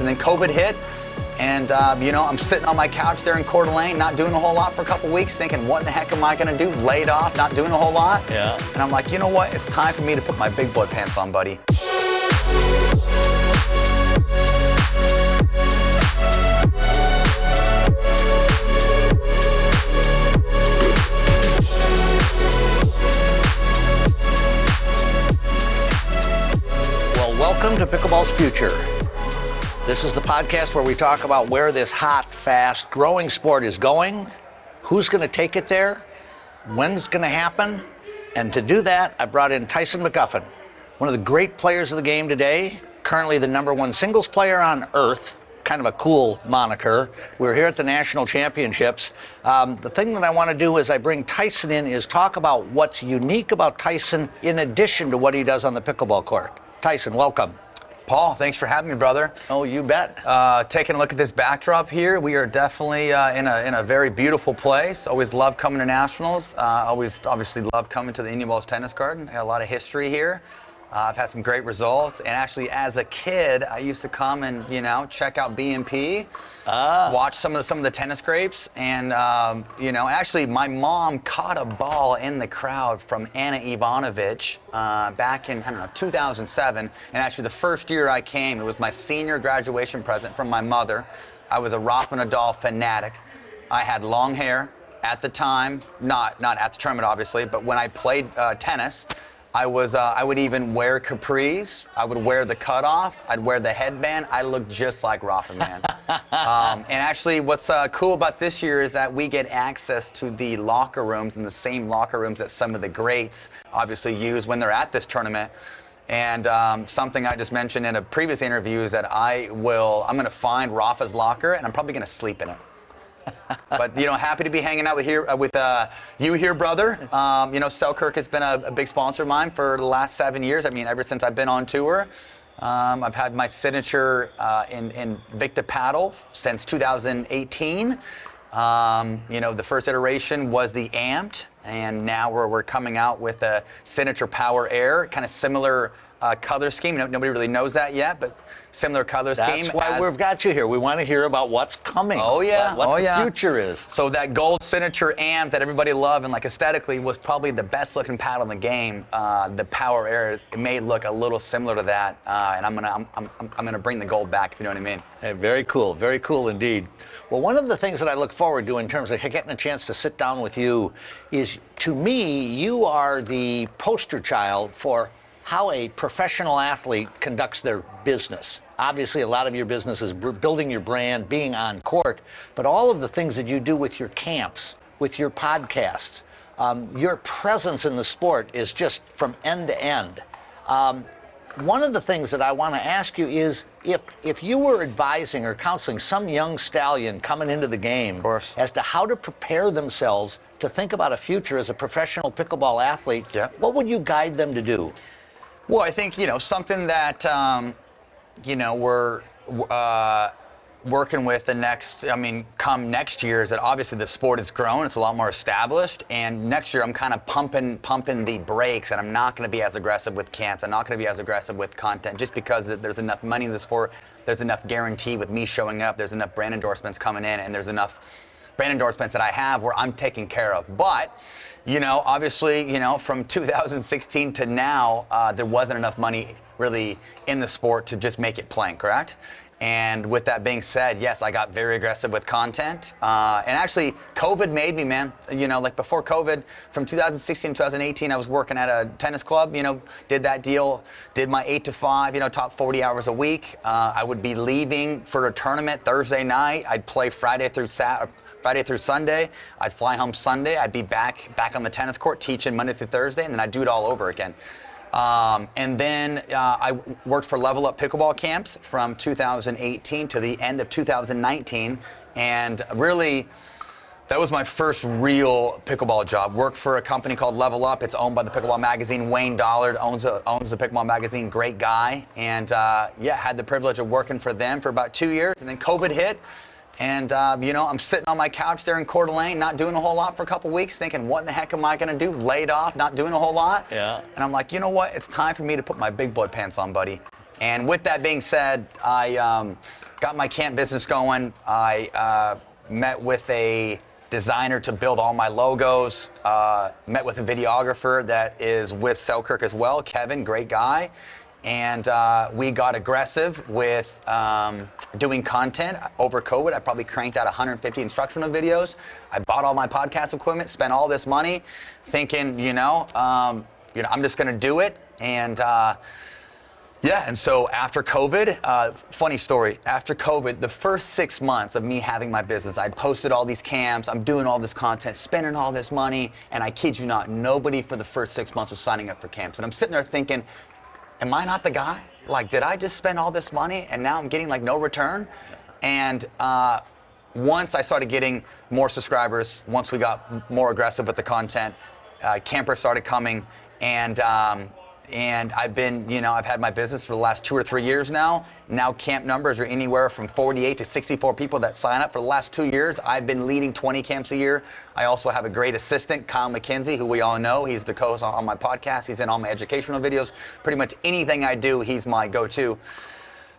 And then COVID hit, and I'm sitting on my couch there in Coeur d'Alene, not doing a whole lot for a couple weeks, thinking, what the heck am I going to do? Laid off, not doing a whole lot. Yeah. And I'm like, you know what? It's time for me to put my big boy pants on, buddy. Welcome to Pickleball's Future. This is the podcast where we talk about where this hot, fast, growing sport is going, who's going to take it there, when it's going to happen. And to do that, I brought in Tyson McGuffin, one of the great players of the game today, currently the #1 singles player on earth, kind of a cool moniker. We're here at the National Championships. The thing that I want to do as I bring Tyson in is talk about what's unique about Tyson in addition to what he does on the pickleball court. Tyson, welcome. Paul, thanks for having me, brother. Oh, you bet. Taking a look at this backdrop here, we are definitely in a very beautiful place. Always love coming to nationals. Always obviously love coming to the Indian Wells Tennis Garden. Got a lot of history here. I've had some great results, and actually as a kid, I used to come and check out BMP, watch some of the tennis grapes, and actually my mom caught a ball in the crowd from Anna Ivanovic back in 2007, and actually the first year I came, it was my senior graduation present from my mother. I was a Rafa Nadal fanatic. I had long hair at the time, not at the tournament obviously, but when I played tennis. I would even wear capris. I would wear the cutoff. I'd wear the headband. I looked just like Rafa, man. And actually, what's cool about this year is that we get access to the locker rooms, and the same locker rooms that some of the greats obviously use when they're at this tournament. And something I just mentioned in a previous interview is that I'm going to find Rafa's locker, and I'm probably going to sleep in it. But happy to be hanging out with you here, brother. Selkirk has been a big sponsor of mine for the last 7 years. I mean, ever since I've been on tour. I've had my signature in Victa paddle since 2018. The first iteration was the Amped, and now we're coming out with a signature Power Air, kind of similar color scheme. Nobody really knows that yet, but similar color scheme. That's why we've got you here. We want to hear about what's coming. Oh yeah, what the future is. So that gold signature Amp that everybody loved and aesthetically was probably the best looking paddle in the game. The Power Air, it may look a little similar to that, and I'm gonna bring the gold back, if you know what I mean. Hey, very cool indeed. Well, one of the things that I look forward to in terms of getting a chance to sit down with you is, to me, you are the poster child for how a professional athlete conducts their business. Obviously, a lot of your business is building your brand, being on court, but all of the things that you do with your camps, with your podcasts, your presence in the sport is just from end to end. One of the things that I want to ask you is, if you were advising or counseling some young stallion coming into the game as to how to prepare themselves to think about a future as a professional pickleball athlete, what would you guide them to do? Well, I think, something that, we're working with come next year is that obviously the sport has grown. It's a lot more established. And next year I'm kind of pumping the brakes, and I'm not going to be as aggressive with camps. I'm not going to be as aggressive with content just because there's enough money in the sport. There's enough guarantee with me showing up. There's enough brand endorsements coming in, and there's enough brand endorsements that I have where I'm taken care of. But obviously, from 2016 to now, there wasn't enough money really in the sport to just make it playing, correct? And with that being said, yes, I got very aggressive with content. And actually, COVID made me, man. Before COVID, from 2016 to 2018, I was working at a tennis club, did that deal, did my 8 to 5, top 40 hours a week. I would be leaving for a tournament Thursday night. I'd play Friday through Sunday. I'd fly home Sunday. I'd be back on the tennis court teaching Monday through Thursday, and then I'd do it all over again. And then I worked for Level Up Pickleball Camps from 2018 to the end of 2019, and really that was my first real pickleball job. Worked for a company called Level Up. It's owned by the Pickleball Magazine. Wayne Dollard owns the Pickleball Magazine. Great guy, and had the privilege of working for them for about 2 years, and then COVID hit. And, I'm sitting on my couch there in Coeur d'Alene, not doing a whole lot for a couple weeks, thinking, what the heck am I going to do? Laid off, not doing a whole lot. Yeah. And I'm like, you know what? It's time for me to put my big boy pants on, buddy. And with that being said, I got my camp business going. I met with a designer to build all my logos, met with a videographer that is with Selkirk as well, Kevin, great guy. And we got aggressive with doing content over COVID. I probably cranked out 150 instructional videos. I bought all my podcast equipment, spent all this money thinking, I'm just going to do it. And and so after COVID, funny story, after COVID, the first 6 months of me having my business, I'd posted all these camps, I'm doing all this content, spending all this money, and I kid you not, nobody for the first 6 months was signing up for camps. And I'm sitting there thinking, am I not the guy? Like, did I just spend all this money and now I'm getting like no return? And once I started getting more subscribers, once we got more aggressive with the content, campers started coming, and I've been, I've had my business for the last 2 or 3 years now. Now camp numbers are anywhere from 48 to 64 people that sign up. For the last 2 years, I've been leading 20 camps a year. I also have a great assistant, Kyle McKenzie, who we all know. He's the co-host on my podcast. He's in all my educational videos. Pretty much anything I do, he's my go-to.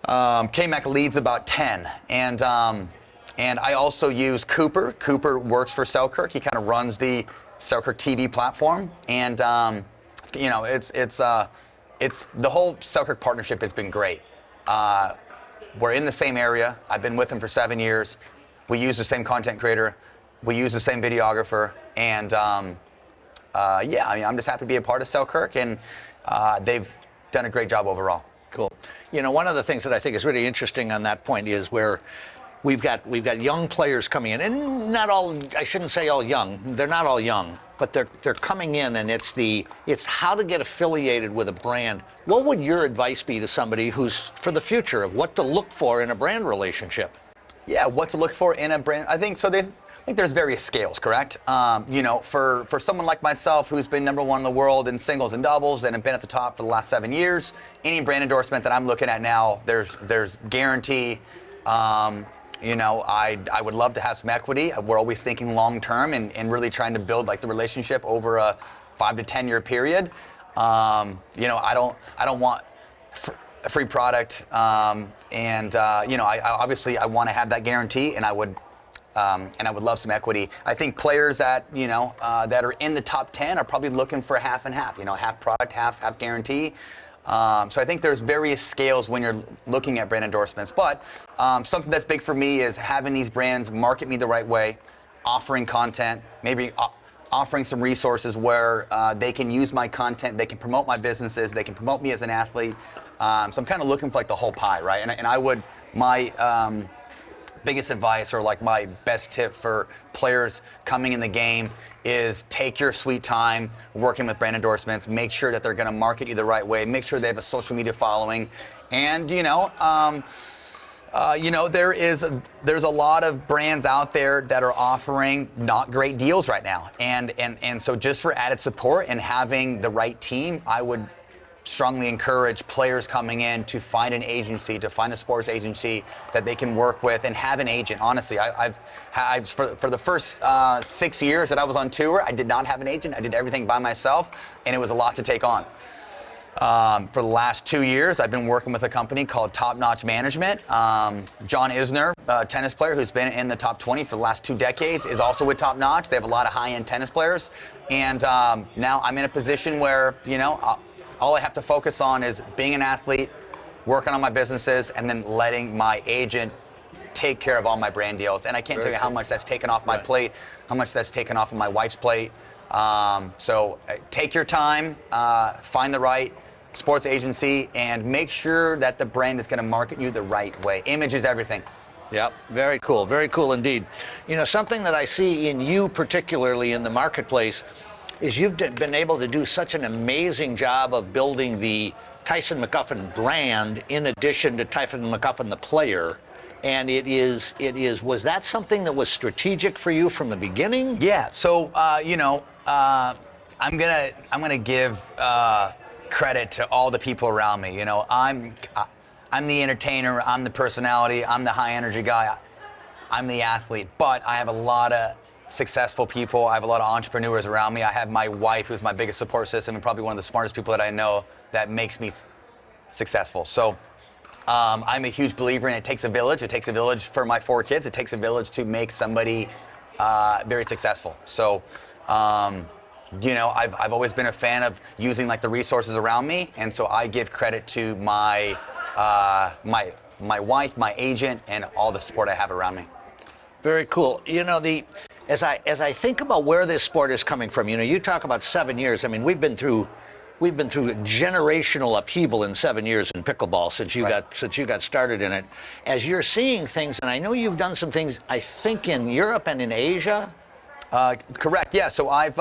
K-Mac leads about 10. And I also use Cooper. Cooper works for Selkirk. He kind of runs the Selkirk TV platform. And it's the whole Selkirk partnership has been great. We're in the same area. I've been with him for 7 years. We use the same content creator. We use the same videographer. And I'm just happy to be a part of Selkirk, and they've done a great job overall. Cool. One of the things that I think is really interesting on that point is where we've got young players coming in, and not all, I shouldn't say all young, they're not all young, but they're coming in, and it's how to get affiliated with a brand. What would your advice be to somebody who's, for the future, of what to look for in a brand relationship? Yeah, what to look for in a brand. I think there's various scales, correct? For someone like myself who's been #1 in the world in singles and doubles and have been at the top for the last 7 years, any brand endorsement that I'm looking at now, there's guarantee. I would love to have some equity. We're always thinking long term and really trying to build like the relationship over a 5 to 10 year period. I don't want a free product, I obviously I want to have that guarantee, and I would love some equity. I think players that that are in the top 10 are probably looking for half and half. Half product, half guarantee. So I think there's various scales when you're looking at brand endorsements, but something that's big for me is having these brands market me the right way, offering content, maybe offering some resources where they can use my content, they can promote my businesses, they can promote me as an athlete. So I'm kind of looking for like the whole pie, right? And I would, my biggest advice or like my best tip for players coming in the game is take your sweet time working with brand endorsements. Make sure that they're going to market you the right way. Make sure they have a social media following. And there's a lot of brands out there that are offering not great deals right now. And so just for added support and having the right team, I would strongly encourage players coming in to find an agency, to find a sports agency that they can work with and have an agent. Honestly, I've for the first 6 years that I was on tour, I did not have an agent. I did everything by myself, and it was a lot to take on. For the last 2 years, I've been working with a company called Top Notch Management. John Isner, a tennis player who's been in the top 20 for the last 2 decades, is also with Top Notch. They have a lot of high-end tennis players, and now I'm in a position where all I have to focus on is being an athlete, working on my businesses, and then letting my agent take care of all my brand deals. And I can't tell you how much that's taken off my plate, how much that's taken off of my wife's plate. So take your time, find the right sports agency, and make sure that the brand is going to market you the right way. Image is everything. Yep, very cool indeed. Something that I see in you particularly in the marketplace is you've been able to do such an amazing job of building the Tyson McGuffin brand in addition to Tyson McGuffin the player. And was that something that was strategic for you from the beginning? Yeah, so I'm gonna give credit to all the people around me. I'm the entertainer, I'm the personality, I'm the high energy guy, I'm the athlete, but I have a lot of successful people. I have a lot of entrepreneurs around me. I have my wife, who's my biggest support system and probably one of the smartest people that I know, that makes me successful. So I'm a huge believer in it takes a village. It takes a village for my 4 kids. It takes a village to make somebody very successful. So, you know, I've always been a fan of using like the resources around me, and so I give credit to my my wife, my agent, and all the support I have around me. Very cool. You know, as I think about where this sport is coming from, you know, you talk about 7 years. I mean, we've been through generational upheaval in 7 years in pickleball since you got started in it. As you're seeing things, and I know you've done some things, I think in Europe and in Asia. Correct, yeah. So I've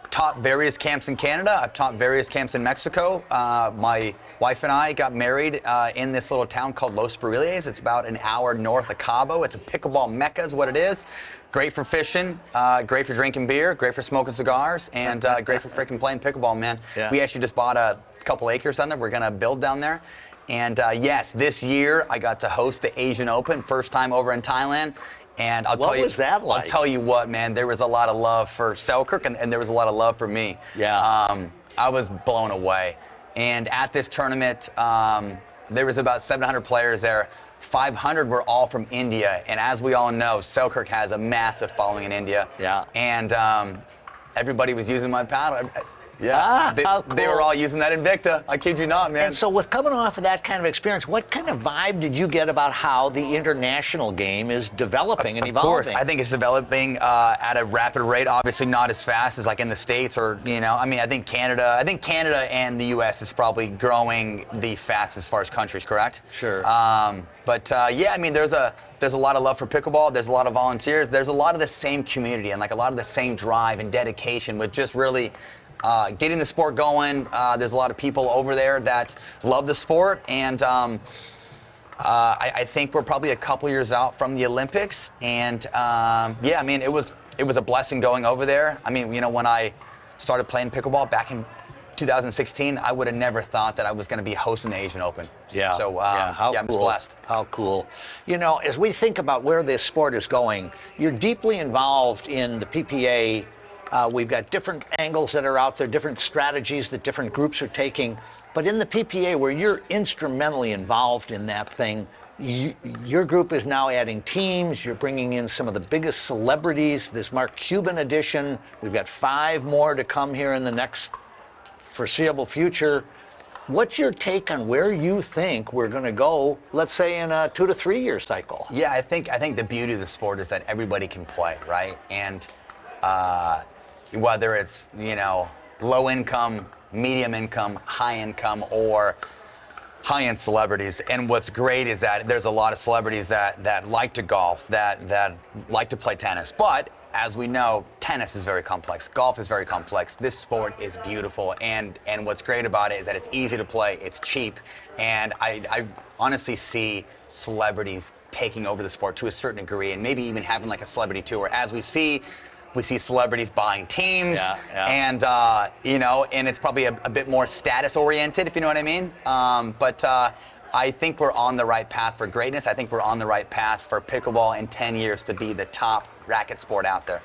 taught various camps in Canada. I've taught various camps in Mexico. My wife and I got married in this little town called Los Barriles. It's about an hour north of Cabo. It's a pickleball mecca is what it is. Great for fishing, great for drinking beer, great for smoking cigars, and great for freaking playing pickleball, man. Yeah. We actually just bought a couple acres down there. We're going to build down there. And yes, this year I got to host the Asian Open, first time over in Thailand. And I'll tell you, what was that like? I'll tell you what, man. There was a lot of love for Selkirk, and there was a lot of love for me. Yeah. I was blown away. And at this tournament, there was about 700 players there. 500 were all from India, and as we all know, Selkirk has a massive following in India. Yeah. And everybody was using my paddle. Yeah, how cool. They were all using that Invicta. I kid you not, man. And so with coming off of that kind of experience, what kind of vibe did you get about how the international game is developing and evolving? Of course, I think it's developing at a rapid rate. Obviously, not as fast as like in the States or, you know, I mean, I think Canada and the U.S. is probably growing the fastest as far as countries, correct? Sure. But yeah, I mean, there's a lot of love for pickleball. There's a lot of volunteers. There's a lot of the same community and like a lot of the same drive and dedication with just really getting the sport going. There's a lot of people over there that love the sport, and I think we're probably a couple years out from the Olympics. And yeah, I mean, it was a blessing going over there. I mean, you know, when I started playing pickleball back in 2016, I would have never thought that I was going to be hosting the Asian Open. Yeah. So yeah, I'm just blessed. How cool. You know, as we think about where this sport is going, you're deeply involved in the PPA. We've got different angles that are out there, different strategies that different groups are taking. But in the PPA, where you're instrumentally involved in that thing, your group is now adding teams. You're bringing in some of the biggest celebrities. This Mark Cuban edition. We've got 5 more to come here in the next foreseeable future. What's your take on where you think we're going to go, let's say in a 2 to 3 year cycle? Yeah, I think the beauty of the sport is that everybody can play, right? And whether it's, you know, low income, medium income, high income, or high-end celebrities. And what's great is that there's a lot of celebrities that like to golf, that like to play tennis. But as we know, tennis is very complex. Golf is very complex. This sport is beautiful, and what's great about it is that it's easy to play, it's cheap, and I honestly see celebrities taking over the sport to a certain degree, and maybe even having like a celebrity tour. As we see celebrities buying teams, and you know, and it's probably a bit more status oriented, if you know what I mean. But I think we're on the right path for greatness. I think we're on the right path for pickleball in 10 years to be the top racket sport out there.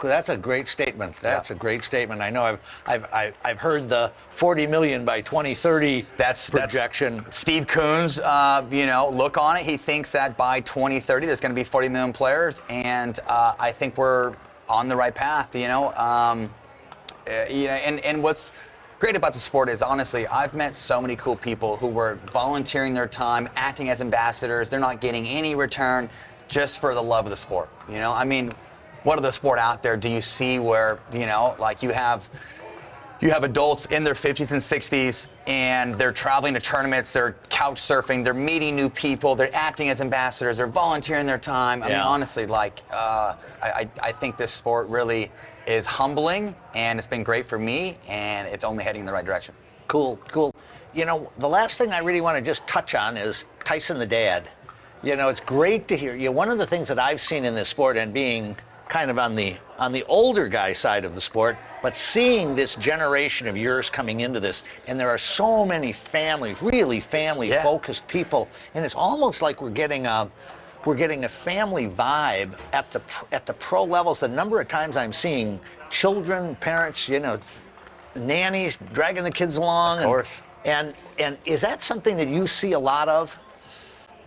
That's a great statement. That's a great statement. I know I've heard the 40 million by 2030 projection. That's Steve Coon's you know, look on it. He thinks that by 2030 there's going to be 40 million players, and I think we're on the right path. You know, you know, and what's great about the sport is, honestly, I've met so many cool people who were volunteering their time, acting as ambassadors. They're not getting any return, just for the love of the sport. You know, I mean, what other sport out there do you see where, you know, like you have adults in their 50s and 60s, and they're traveling to tournaments, they're couch surfing, they're meeting new people, they're acting as ambassadors, they're volunteering their time. I mean, honestly, like, I think this sport really is humbling, and it's been great for me, and it's only heading in the right direction. Cool. You know, the last thing I really want to just touch on is Tyson the dad. You know, it's great to hear. You know, one of the things that I've seen in this sport, and being kind of on the older guy side of the sport, but seeing this generation of yours coming into this, and there are so many really family-focused people, and it's almost like we're getting a family vibe at the pro levels. The number of times I'm seeing children, parents, you know, nannies dragging the kids along. Of course. And is that something that you see a lot of?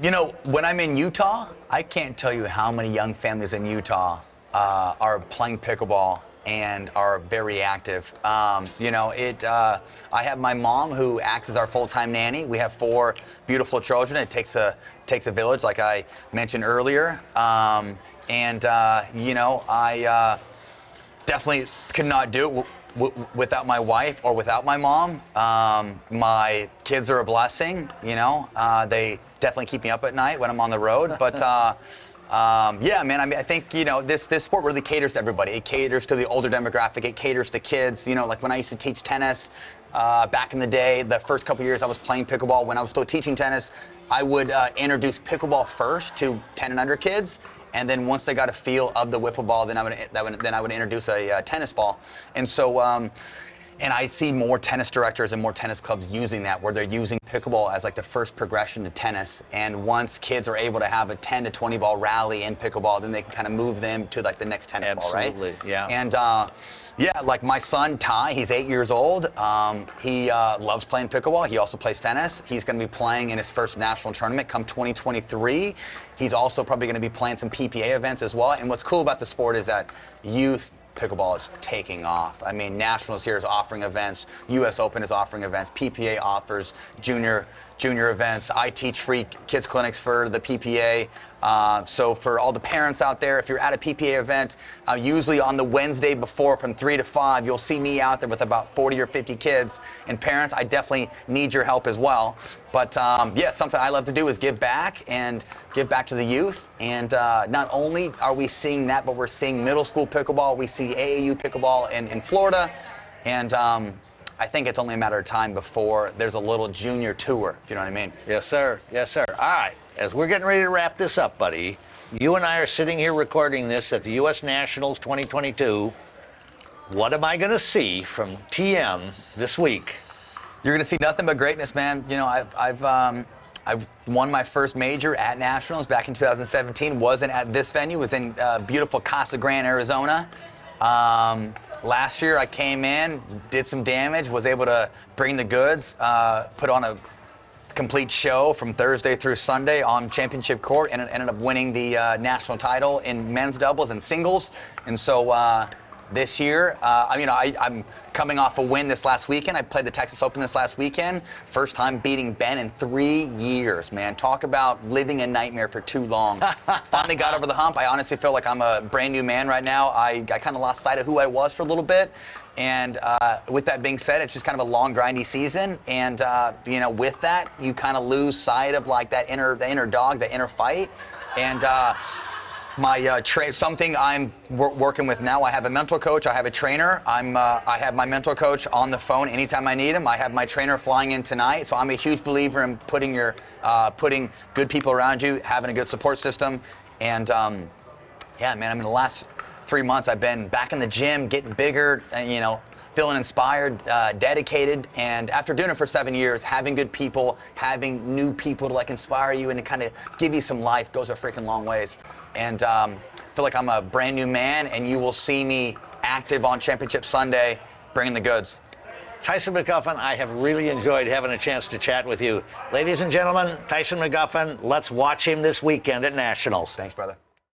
You know, when I'm in Utah, I can't tell you how many young families in Utah are playing pickleball and are very active. You know, I have my mom who acts as our full-time nanny. We have 4 beautiful children. It takes a village, like I mentioned earlier. You know, I definitely could not do it without my wife or without my mom. My kids are a blessing. You know, they definitely keep me up at night when I'm on the road. But yeah, man. I mean, I think, you know, this sport really caters to everybody. It caters to the older demographic. It caters to kids. You know, like when I used to teach tennis back in the day, the first couple years I was playing pickleball. When I was still teaching tennis, I would introduce pickleball first to 10 and under kids, and then once they got a feel of the wiffle ball, then I would introduce a tennis ball. And so, and I see more tennis directors and more tennis clubs using that, where they're using pickleball as like the first progression to tennis. And once kids are able to have a 10 to 20 ball rally in pickleball, then they can kind of move them to like the next tennis ball, right? Absolutely, yeah. And yeah, like my son Ty, he's 8 years old. He loves playing pickleball. He also plays tennis. He's going to be playing in his first national tournament come 2023. He's also probably going to be playing some PPA events as well. And what's cool about the sport is that youth pickleball is taking off. I mean, Nationals here is offering events. U.S. Open is offering events. PPA offers junior events. I teach free kids clinics for the PPA. So for all the parents out there, if you're at a PPA event, usually on the Wednesday before from 3 to 5, you'll see me out there with about 40 or 50 kids. And parents, I definitely need your help as well. But yeah, something I love to do is give back and give back to the youth. And not only are we seeing that, but we're seeing middle school pickleball. We see AAU pickleball in Florida. And I think it's only a matter of time before there's a little junior tour, if you know what I mean. Yes, sir. Yes, sir. All right. As we're getting ready to wrap this up, buddy, you and I are sitting here recording this at the U.S. Nationals 2022. What am I going to see from TM this week? You're going to see nothing but greatness, man. You know, I've won my first major at Nationals back in 2017. Wasn't at this venue. Was in beautiful Casa Grande, Arizona. Last year I came in, did some damage, was able to bring the goods, put on a complete show from Thursday through Sunday on championship court, and ended up winning the national title in men's doubles and singles. And so this year, I'm coming off a win this last weekend. I played the Texas Open this last weekend. First time beating Ben in 3 years, man. Talk about living a nightmare for too long. Finally got over the hump. I honestly feel like I'm a brand new man right now. I kind of lost sight of who I was for a little bit. And with that being said, it's just kind of a long, grindy season. And, you know, with that, you kind of lose sight of like the inner dog, the inner fight. And my something I'm working with now. I have a mental coach. I have a trainer. I have my mental coach on the phone anytime I need him. I have my trainer flying in tonight. So I'm a huge believer in putting good people around you, having a good support system. And yeah, man, I mean, the last 3 months I've been back in the gym, getting bigger, and, you know, feeling inspired, dedicated, and after doing it for 7 years, having good people, having new people to like inspire you and to kind of give you some life goes a freaking long ways. And I feel like I'm a brand new man, and you will see me active on Championship Sunday, bringing the goods. Tyson McGuffin, I have really enjoyed having a chance to chat with you. Ladies and gentlemen, Tyson McGuffin, let's watch him this weekend at Nationals. Thanks, brother.